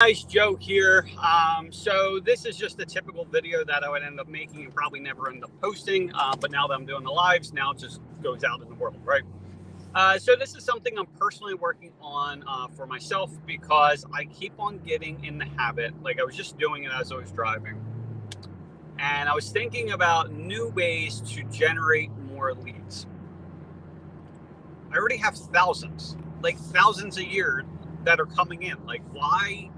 Guys, Joe here. So this is just a typical video that I would end up making and probably never end up posting. But now that I'm doing the lives, now it just goes out in the world, right? So this is something I'm personally working on for myself because I keep on getting in the habit. Like I was just doing it as I was driving, and I was thinking about new ways to generate more leads. I already have thousands, like thousands a year that are coming in. Like why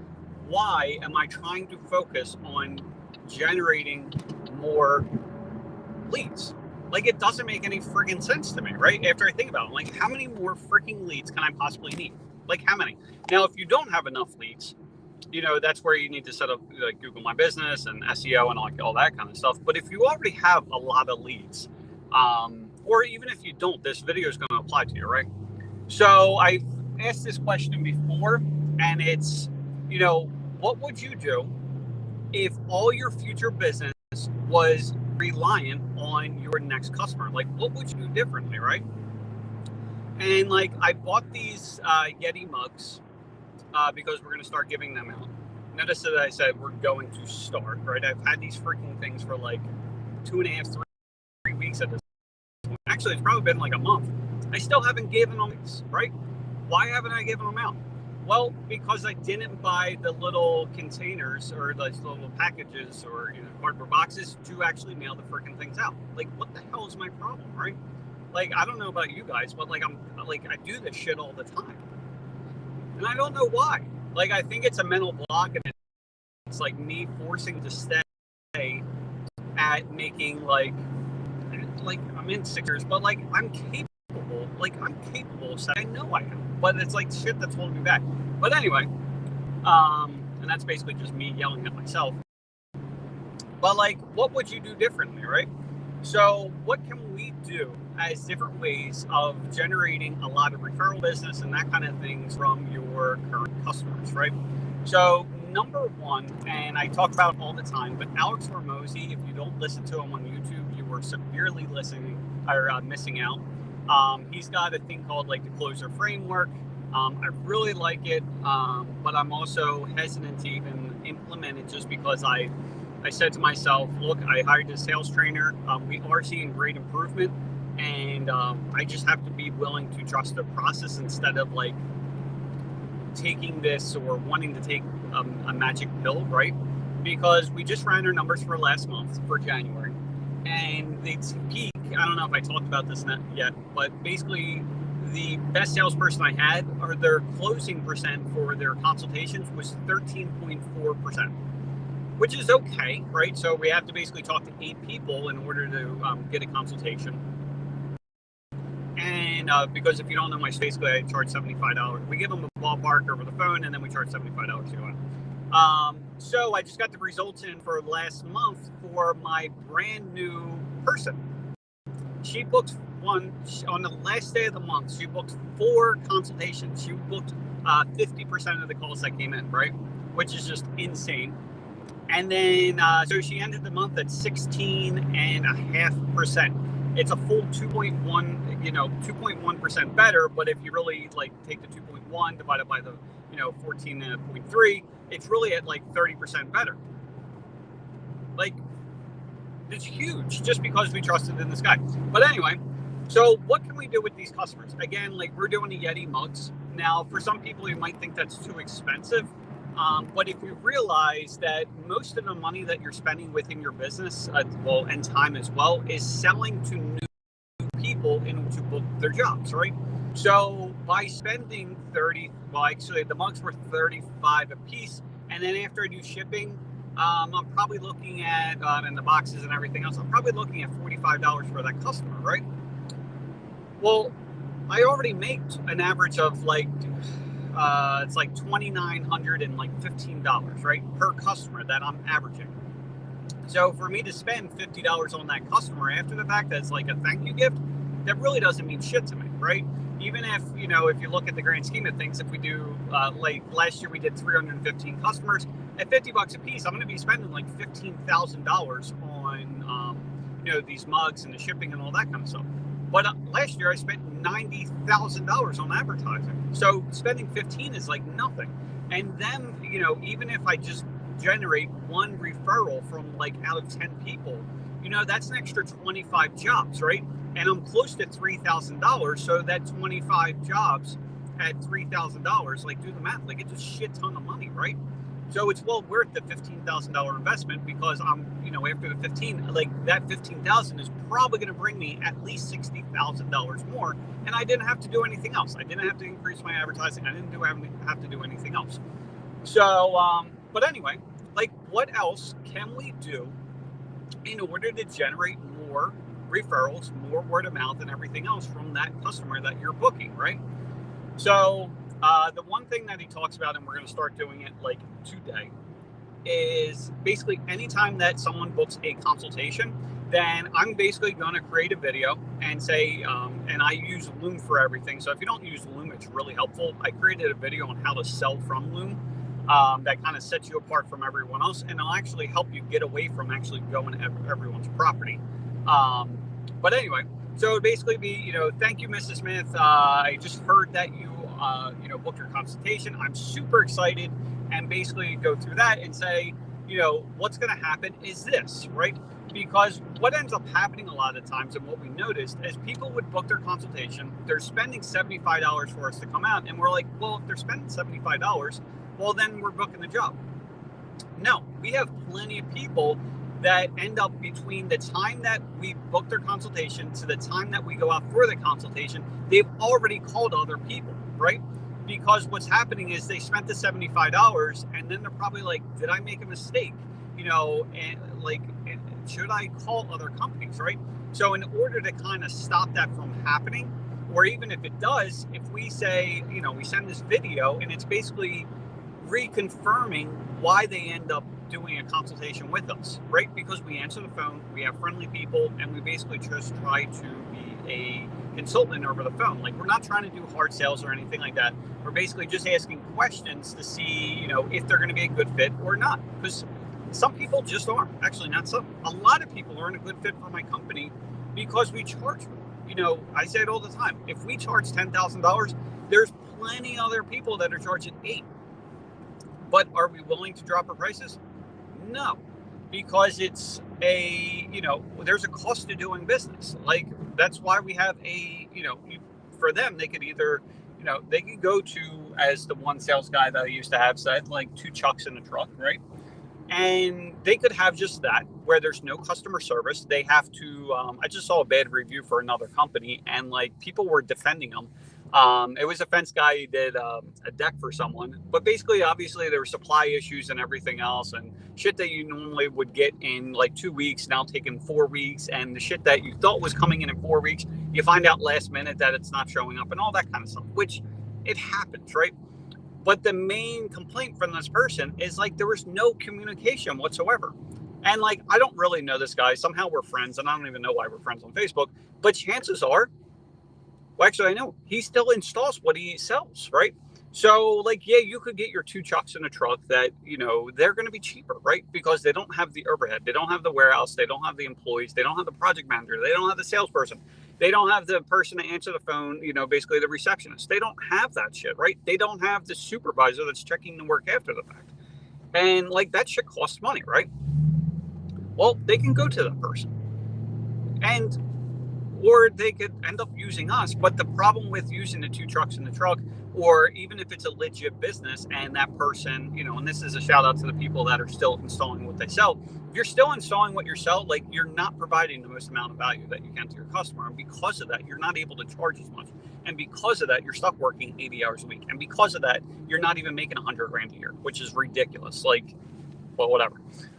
am I trying to focus on generating more leads? Like it doesn't make any friggin' sense to me, right? After I think about it, like how many more freaking leads can I possibly need? Like how many? Now, if you don't have enough leads, that's where you need to set up like Google My Business and SEO and like all that kind of stuff. But if you already have a lot of leads, or even if you don't, this video is going to apply to you, right? So I've asked this question before, and it's, what would you do if all your future business was reliant on your next customer? Like, what would you do differently, right? And like, I bought these Yeti mugs because we're going to start giving them out. Notice that I said we're going to start, right? I've had these freaking things for like 2.5, 3 weeks at this point. Actually, it's probably been like a month. I still haven't given them, right? Why haven't I given them out? Well, because I didn't buy the little containers or those little packages or cardboard boxes to actually mail the freaking things out. Like, what the hell is my problem, right? Like, I don't know about you guys, but like I do this shit all the time, and I don't know why. Like, I think it's a mental block, and it's like me forcing to stay at making like I'm in 6 years, but like I'm capable. Like I'm capable of saying I know I am, but it's like shit that's holding me back. But anyway, and that's basically just me yelling at myself. But like, what would you do differently, right? So what can we do as different ways of generating a lot of referral business and that kind of things from your current customers, right? So number one, and I talk about it all the time, but Alex Hormozi, if you don't listen to him on YouTube, you are severely missing out. He's got a thing called like the closer framework. I really like it, but I'm also hesitant to even implement it just because I said to myself, look, I hired a sales trainer. We are seeing great improvement, and I just have to be willing to trust the process instead of like taking this or wanting to take a magic pill, right? Because we just ran our numbers for last month for January, and they peak. I don't know if I talked about this yet, but basically the best salesperson I had, or their closing percent for their consultations was 13.4%, which is okay, right? So we have to basically talk to 8 people in order to get a consultation. And because if you don't know my space, basically I charge $75. We give them a ballpark over the phone, and then we charge $75 to go in. So I just got the results in for last month for my brand new person. She booked on the last day of the month. She booked 4 consultations. She booked 50% of the calls that came in, right? Which is just insane. And then, so she ended the month at 16.5%. It's a full 2.1% better. But if you really like take the 2.1 divided by the 14.3, it's really at like 30% better. Like, it's huge just because we trusted in this guy. But anyway, so what can we do with these customers? Again, like we're doing the Yeti mugs. Now, for some people, you might think that's too expensive. But if you realize that most of the money that you're spending within your business, and time as well, is selling to new people in order to book their jobs, right? So by spending actually the mugs were $35 a piece, and then after I do shipping, I'm probably looking at, and the boxes and everything else, I'm probably looking at $45 for that customer, right? Well, I already make an average of like, it's like $2,915, right, per customer that I'm averaging. So for me to spend $50 on that customer after the fact, that's like a thank you gift, that really doesn't mean shit to me, right? Even if, if you look at the grand scheme of things, if we do, like last year we did 315 customers at $50 a piece, I'm going to be spending like $15,000 on, these mugs and the shipping and all that kind of stuff. But last year I spent $90,000 on advertising. So spending 15 is like nothing. And then, even if I just generate one referral from like out of 10 people, that's an extra 25 jobs, right? And I'm close to $3,000. So that 25 jobs at $3,000, like do the math, like it's a shit ton of money, right? So it's well worth the $15,000 investment, because I'm, after the 15, like that 15,000 is probably going to bring me at least $60,000 more. And I didn't have to do anything else. I didn't have to increase my advertising. I didn't have to do anything else. So, but anyway, like what else can we do in order to generate more referrals, more word of mouth and everything else from that customer that you're booking, right? So the one thing that he talks about, and we're going to start doing it like today, is basically anytime that someone books a consultation, then I'm basically going to create a video and say, and I use Loom for everything. So if you don't use Loom, it's really helpful. I created a video on how to sell from Loom that kind of sets you apart from everyone else, and it'll actually help you get away from actually going to everyone's property. But anyway, so it would basically be, thank you, Mrs. Smith. I just heard that you, booked your consultation. I'm super excited, and basically go through that and say, what's going to happen is this, right? Because what ends up happening a lot of times, and what we noticed, is people would book their consultation. They're spending $75 for us to come out, and we're like, well, if they're spending $75, well, then we're booking the job. No, we have plenty of people that end up between the time that we book their consultation to the time that we go out for the consultation, they've already called other people, right? Because what's happening is they spent the $75 and then they're probably like, did I make a mistake? And like, should I call other companies, right? So in order to kind of stop that from happening, or even if it does, if we say, we send this video and it's basically reconfirming why they end up doing a consultation with us, right? Because we answer the phone, we have friendly people, and we basically just try to be a consultant over the phone. Like, we're not trying to do hard sales or anything like that. We're basically just asking questions to see, if they're going to be a good fit or not. Because some people just aren't. Actually, not some. A lot of people aren't a good fit for my company because we charge more. I say it all the time. If we charge $10,000, there's plenty other people that are charging $8,000. But are we willing to drop our prices? No, because it's there's a cost to doing business. Like, that's why we have for them, they could either, they could go to, as the one sales guy that I used to have said, like 2 chucks in a truck, right? And they could have just that, where there's no customer service. They have to, I just saw a bad review for another company, and like people were defending them. It was a fence guy who did a deck for someone, but basically, obviously, there were supply issues and everything else, and shit that you normally would get in like 2 weeks now taking 4 weeks, and the shit that you thought was coming in 4 weeks, you find out last minute that it's not showing up, and all that kind of stuff, which it happens, right? But the main complaint from this person is like there was no communication whatsoever. And like, I don't really know this guy. Somehow we're friends, and I don't even know why we're friends on Facebook, but chances are, well, actually, I know he still installs what he sells, right? So, like, yeah, you could get your 2 chucks in a truck that, they're going to be cheaper, right? Because they don't have the overhead. They don't have the warehouse. They don't have the employees. They don't have the project manager. They don't have the salesperson. They don't have the person to answer the phone, basically the receptionist. They don't have that shit, right? They don't have the supervisor that's checking the work after the fact. And, like, that shit costs money, right? Well, they can go to that person. Or they could end up using us. But the problem with using the 2 trucks in the truck, or even if it's a legit business and that person, and this is a shout out to the people that are still installing what they sell. If you're still installing what you sell, like, you're not providing the most amount of value that you can to your customer. And because of that, you're not able to charge as much. And because of that, you're stuck working 80 hours a week. And because of that, you're not even making $100,000 a year, which is ridiculous. Like, well, whatever.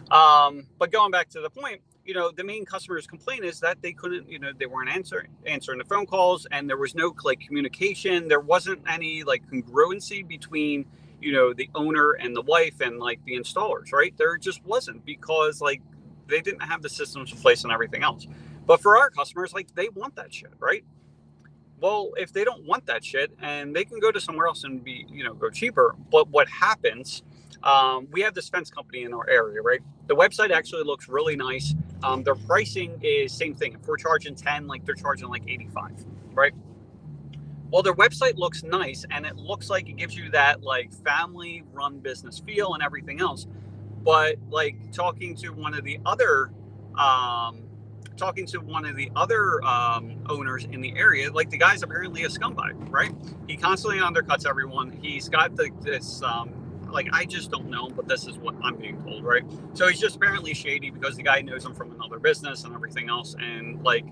But going back to the point, the main customer's complaint is that they couldn't, they weren't answering the phone calls, and there was no like communication. There wasn't any like congruency between, the owner and the wife and like the installers, right? There just wasn't, because like they didn't have the systems in place and everything else. But for our customers, like, they want that shit, right? Well, if they don't want that shit, and they can go to somewhere else and be, go cheaper. But what happens, we have this fence company in our area, right? The website actually looks really nice. Their pricing is same thing. If we're charging 10, like, they're charging like 85, right? Well, their website looks nice, and it looks like it gives you that like family run business feel and everything else. But like um, owners in the area, like the guy's apparently a scumbag, right? He constantly undercuts everyone. He's got this like, I just don't know him, but this is what I'm being told, right? So he's just apparently shady because the guy knows him from another business and everything else, and like,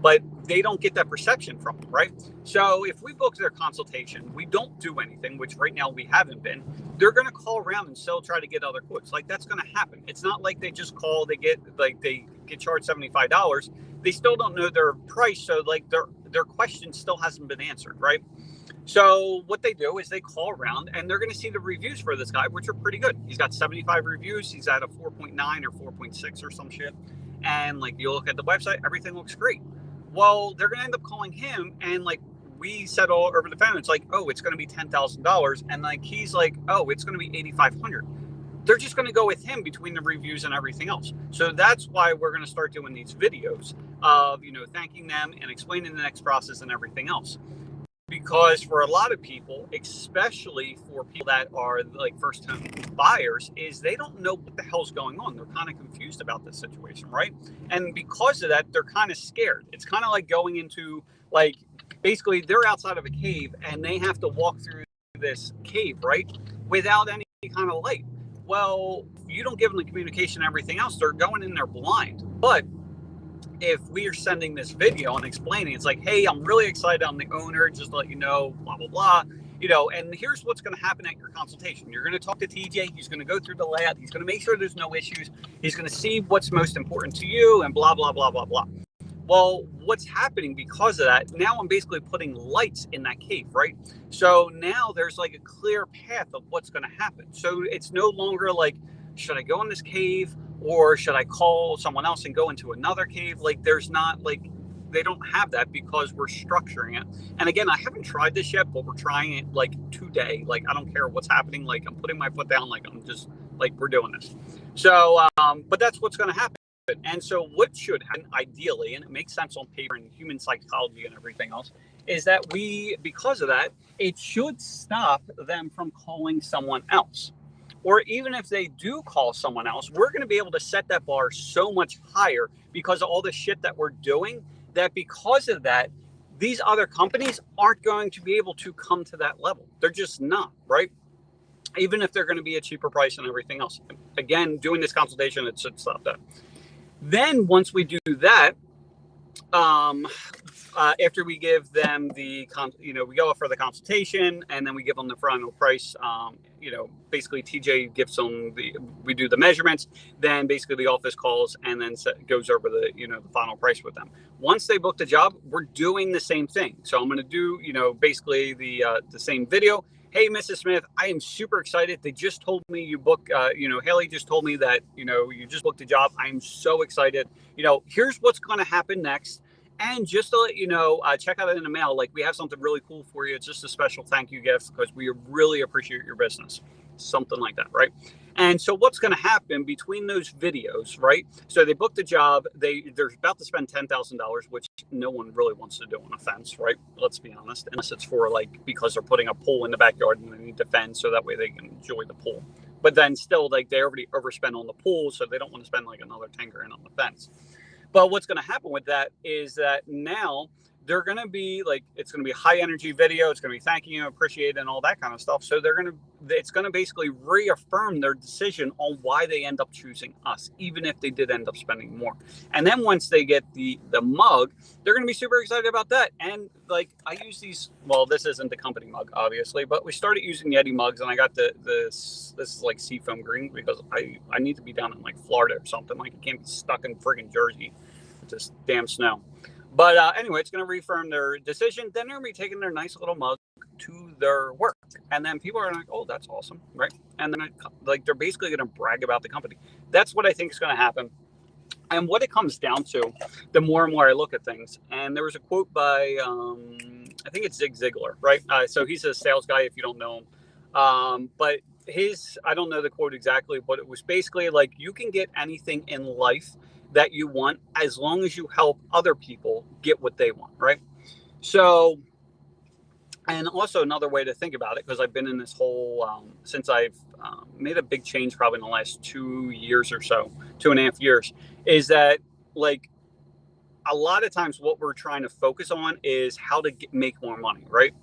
but they don't get that perception from him, right? So if we book their consultation, we don't do anything, which right now we haven't been. They're going to call around and still try to get other quotes. Like, that's going to happen. It's not like they just call, they get charged $75. They still don't know their price, so like their question still hasn't been answered, right? So what they do is they call around and they're going to see the reviews for this guy, which are pretty good. He's got 75 reviews. He's at a 4.9 or 4.6 or some shit. And like, you look at the website, everything looks great. Well, they're going to end up calling him, and like, we said all over the phone, it's like, oh, it's going to be $10,000. And like, he's like, oh, it's going to be 8,500. They're just going to go with him between the reviews and everything else. So that's why we're going to start doing these videos of, thanking them and explaining the next process and everything else. Because for a lot of people, especially for people that are like first-time buyers, is they don't know what the hell's going on. They're kind of confused about this situation, right? And because of that, they're kind of scared. It's kind of like going into, like, basically they're outside of a cave and they have to walk through this cave, right, without any kind of light. Well, you don't give them the communication and everything else, they're going in there blind. But if we are sending this video and explaining, it's like, hey, I'm really excited, I'm the owner, just to let you know, blah, blah, blah, and here's what's going to happen at your consultation. You're going to talk to TJ, he's going to go through the layout, he's going to make sure there's no issues, he's going to see what's most important to you, and blah, blah, blah, blah, blah. Well, what's happening because of that, now I'm basically putting lights in that cave, right? So now there's like a clear path of what's going to happen. So it's no longer like, should I go in this cave or should I call someone else and go into another cave? Like, there's not, like, they don't have that because we're structuring it. And again, I haven't tried this yet, but we're trying it like today. Like, I don't care what's happening. Like, I'm putting my foot down. Like, I'm just like, we're doing this. So, but that's what's going to happen. And so what should happen ideally, and it makes sense on paper and human psychology and everything else, is that because of that, it should stop them from calling someone else. Or even if they do call someone else, we're going to be able to set that bar so much higher because of all the shit that we're doing, that because of that, these other companies aren't going to be able to come to that level. They're just not, right? Even if they're going to be a cheaper price and everything else. Again, doing this consultation, it should stop that. Then once we do that, after we give them we go for the consultation, and then we give them the final price. Basically TJ gives them we do the measurements, then basically the office calls and then goes over the final price with them. Once they book the job, we're doing the same thing. So I'm going to do basically the same video. Hey, Mrs. Smith, I am super excited. They just told me you book, Haley just told me that, you just booked a job. I'm so excited. Here's what's going to happen next. And just to let you know, check out it in the mail. Like, we have something really cool for you. It's just a special thank you gift because we really appreciate your business. Something like that, right? And so what's going to happen between those videos, right? So they booked the job. They're about to spend $10,000, which no one really wants to do on a fence, right? Let's be honest, unless it's for because they're putting a pool in the backyard and they need to fence so that way they can enjoy the pool. But then still, like, they already overspend on the pool, so they don't want to spend like another $10,000 on the fence. But what's going to happen with that is that now they're going to be like, it's going to be a high energy video. It's going to be thanking you, appreciate, and all that kind of stuff. So it's going to basically reaffirm their decision on why they end up choosing us, even if they did end up spending more. And then once they get the mug, they're going to be super excited about that. And like, I use these, well, this isn't the company mug, obviously, but we started using Yeti mugs, and I got this is like seafoam green because I need to be down in like Florida or something. Like, I can't be stuck in friggin' Jersey with this damn snow. But anyway, it's going to reaffirm their decision. Then they're going to be taking their nice little mug to their work. And then people are like, oh, that's awesome, right? And then they're basically going to brag about the company. That's what I think is going to happen. And what it comes down to, the more and more I look at things, and there was a quote by, I think it's Zig Ziglar, right? So he's a sales guy if you don't know him. But I don't know the quote exactly, but it was basically like, you can get anything in life that you want as long as you help other people get what they want, right? So And also another way to think about it, because I've been in this whole since I've made a big change probably in the last 2 years or so, 2.5 years, is that like a lot of times what we're trying to focus on is how to make more money, right?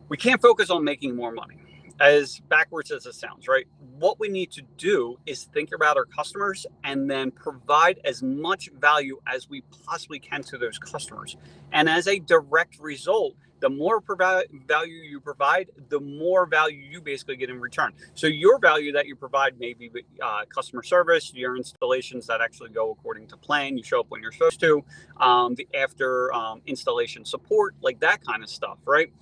We can't focus on making more money, as backwards as it sounds, right? What we need to do is think about our customers and then provide as much value as we possibly can to those customers. And as a direct result, the more value you provide, the more value you basically get in return. So your value that you provide may be customer service, your installations that actually go according to plan, you show up when you're supposed to, the after installation support, like that kind of stuff, right?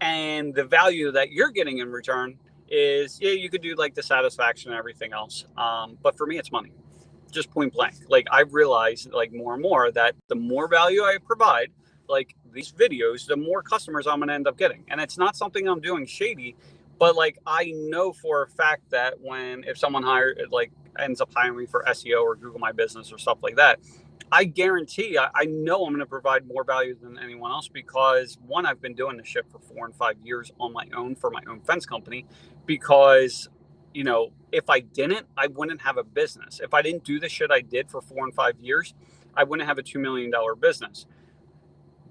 And the value that you're getting in return is, yeah, you could do like the satisfaction and everything else, but for me it's money, just point blank. Like I've realized like more and more that the more value I provide, like these videos, the more customers I'm going to end up getting. And it's not something I'm doing shady, but like I know for a fact that if someone ends up hiring me for SEO or Google My Business or stuff like that, I guarantee I know I'm going to provide more value than anyone else, because one, I've been doing this shit for 4 and 5 years on my own for my own fence company. Because, if I didn't, I wouldn't have a business. If I didn't do the shit I did for 4 and 5 years, I wouldn't have a $2 million business.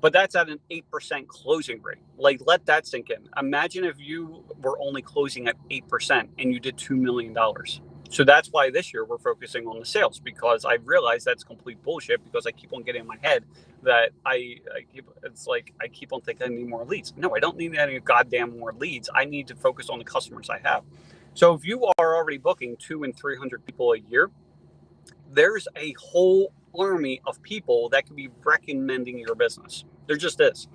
But that's at an 8% closing rate. Like, let that sink in. Imagine if you were only closing at 8% and you did $2 million. So that's why this year we're focusing on the sales, because I realized that's complete bullshit, because I keep on getting in my head that I keep on thinking I need more leads. No, I don't need any goddamn more leads. I need to focus on the customers I have. So if you are already booking 200 and 300 people a year, there's a whole army of people that could be recommending your business. There just is.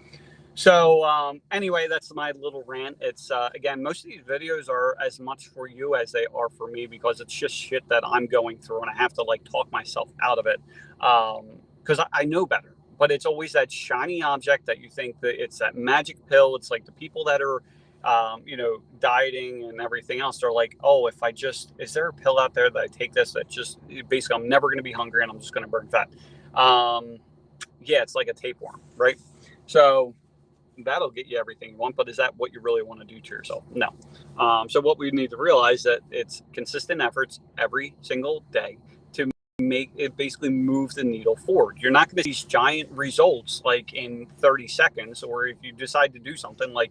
So anyway, that's my little rant. It's again, most of these videos are as much for you as they are for me, because it's just shit that I'm going through and I have to like talk myself out of it, because I know better. But it's always that shiny object that you think that it's that magic pill. It's like the people that are dieting and everything else. They're like, oh, is there a pill out there that I take this that just basically I'm never going to be hungry and I'm just going to burn fat? Yeah, it's like a tapeworm, right? So that'll get you everything you want, but is that what you really want to do to yourself? No. So what we need to realize that it's consistent efforts every single day to make it basically move the needle forward. You're not going to see these giant results like in 30 seconds, or if you decide to do something like,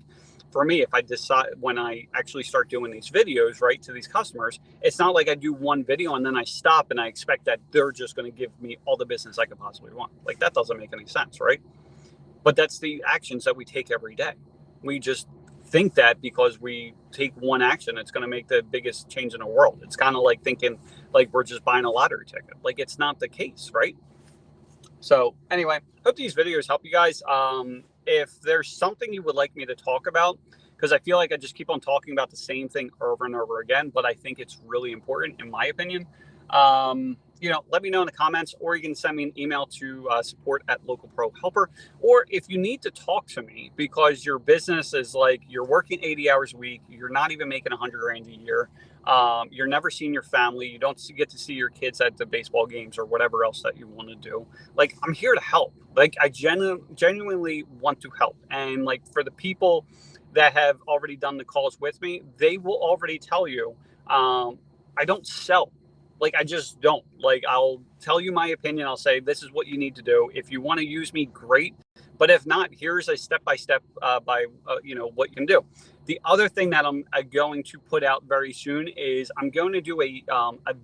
for me, if I decide, when I actually start doing these videos, right, to these customers, it's not like I do one video and then I stop and I expect that they're just going to give me all the business I could possibly want. Like, that doesn't make any sense, right? But that's the actions that we take every day. We just think that because we take one action, it's going to make the biggest change in the world. It's kind of like thinking like we're just buying a lottery ticket. Like, it's not the case, right? So anyway, hope these videos help you guys. If there's something you would like me to talk about, because I feel like I just keep on talking about the same thing over and over again, but I think it's really important in my opinion, let me know in the comments, or you can send me an email to support@localprohelper. Or if you need to talk to me because your business is like you're working 80 hours a week, you're not even making 100 grand a year, you're never seeing your family, you don't get to see your kids at the baseball games or whatever else that you want to do, like, I'm here to help. Like, I genuinely want to help. And like, for the people that have already done the calls with me, they will already tell you, I don't sell. Like, I just don't. Like, I'll tell you my opinion. I'll say, this is what you need to do. If you want to use me, great. But if not, here's a step-by-step what you can do. The other thing that I'm going to put out very soon is I'm going to do a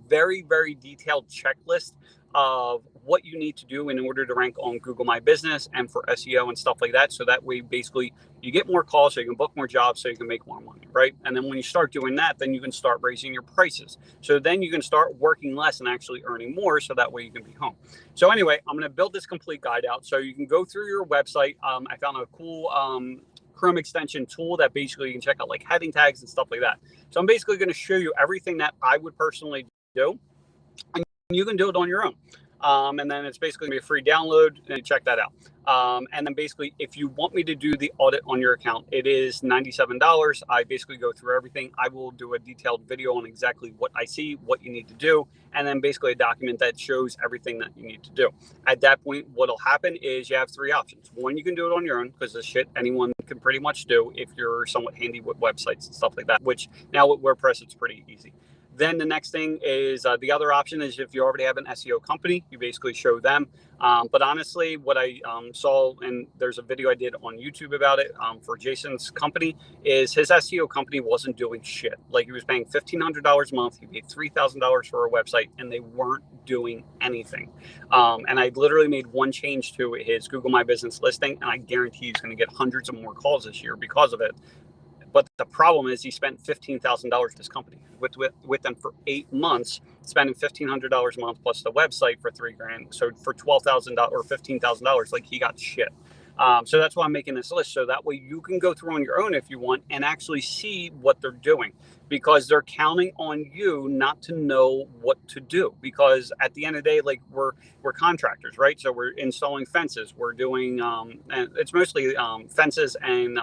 very, very detailed checklist of what you need to do in order to rank on Google My Business and for SEO and stuff like that. So that way, basically, you get more calls, so you can book more jobs, so you can make more money, right? And then when you start doing that, then you can start raising your prices. So then you can start working less and actually earning more, so that way you can be home. So anyway, I'm going to build this complete guide out. So you can go through your website. I found a cool Chrome extension tool that basically you can check out like heading tags and stuff like that. So I'm basically going to show you everything that I would personally do, and you can do it on your own. And then it's basically going to be a free download, and check that out. And then basically, if you want me to do the audit on your account, it is $97. I basically go through everything. I will do a detailed video on exactly what I see, what you need to do, and then basically a document that shows everything that you need to do. At that point, what'll happen is you have three options. One, you can do it on your own, because this shit anyone can pretty much do if you're somewhat handy with websites and stuff like that, which now with WordPress, it's pretty easy. Then the next thing is the other option is if you already have an SEO company, you basically show them. But honestly, what I saw, and there's a video I did on YouTube about it for Jason's company, is his SEO company wasn't doing shit. Like he was paying $1,500 a month. He paid $3,000 for a website, and they weren't doing anything. And I literally made one change to his Google My Business listing, and I guarantee he's going to get hundreds of more calls this year because of it. But the problem is he spent $15,000 with this company with them for 8 months, spending $1,500 a month plus the website for $3,000. So for $12,000 or $15,000, like he got shit. So that's why I'm making this list. So that way you can go through on your own if you want and actually see what they're doing, because they're counting on you not to know what to do. Because at the end of the day, like we're contractors, right? So we're installing fences. We're doing, and it's mostly fences and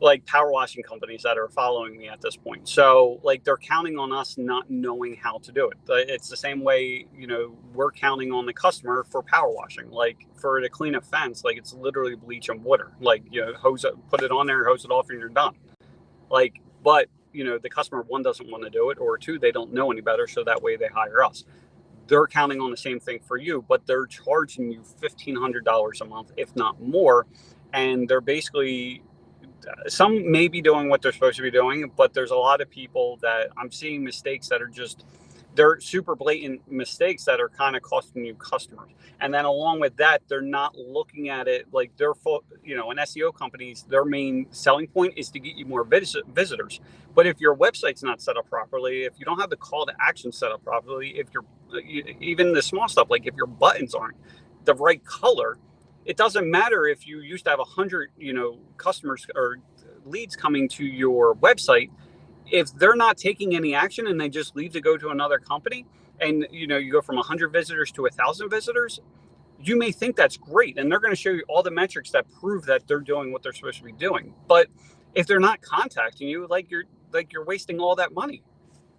like power washing companies that are following me at this point. So like they're counting on us not knowing how to do it. It's the same way, you know, we're counting on the customer for power washing. Like for to clean a fence, like it's literally bleach and water. Like, you know, hose it, put it on there, hose it off, and you're done. Like, but you know, the customer, one, doesn't want to do it, or two, they don't know any better, so that way they hire us. They're counting on the same thing for you, but they're charging you $1,500 a month, if not more, and they're basically, some may be doing what they're supposed to be doing, but there's a lot of people that I'm seeing mistakes that are just, they're super blatant mistakes that are kind of costing you customers. And then along with that, they're not looking at it like they're full, you know, in SEO companies, their main selling point is to get you more visitors. But if your website's not set up properly, if you don't have the call to action set up properly, if you're even the small stuff, like if your buttons aren't the right color, it doesn't matter if you used to have 100, you know, customers or leads coming to your website. If they're not taking any action and they just leave to go to another company, and you know, you go from 100 visitors to 1,000 visitors, you may think that's great, and they're going to show you all the metrics that prove that they're doing what they're supposed to be doing. But if they're not contacting you, like you're wasting all that money.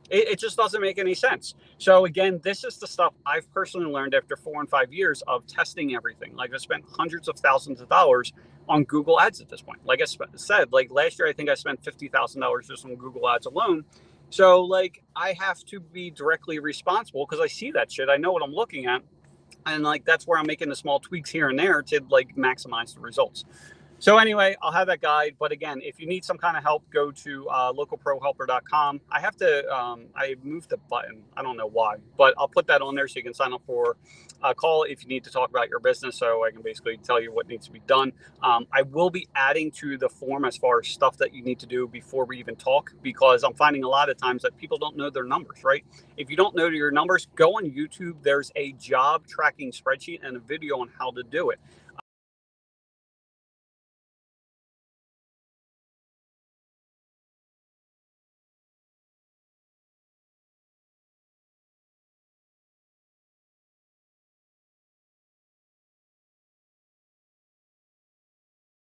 It just doesn't make any sense. So again, this is the stuff I've personally learned after 4 and 5 years of testing everything. Like I spent hundreds of thousands of dollars on Google Ads at this point. Like I said, like last year, I think I spent $50,000 just on Google Ads alone. So like I have to be directly responsible because I see that shit. I know what I'm looking at. And like, that's where I'm making the small tweaks here and there to like maximize the results. So anyway, I'll have that guide. But again, if you need some kind of help, go to localprohelper.com. I have to, I moved the button. I don't know why, but I'll put that on there so you can sign up for a call if you need to talk about your business. So I can basically tell you what needs to be done. I will be adding to the form as far as stuff that you need to do before we even talk, because I'm finding a lot of times that people don't know their numbers, right? If you don't know your numbers, go on YouTube. There's a job tracking spreadsheet and a video on how to do it.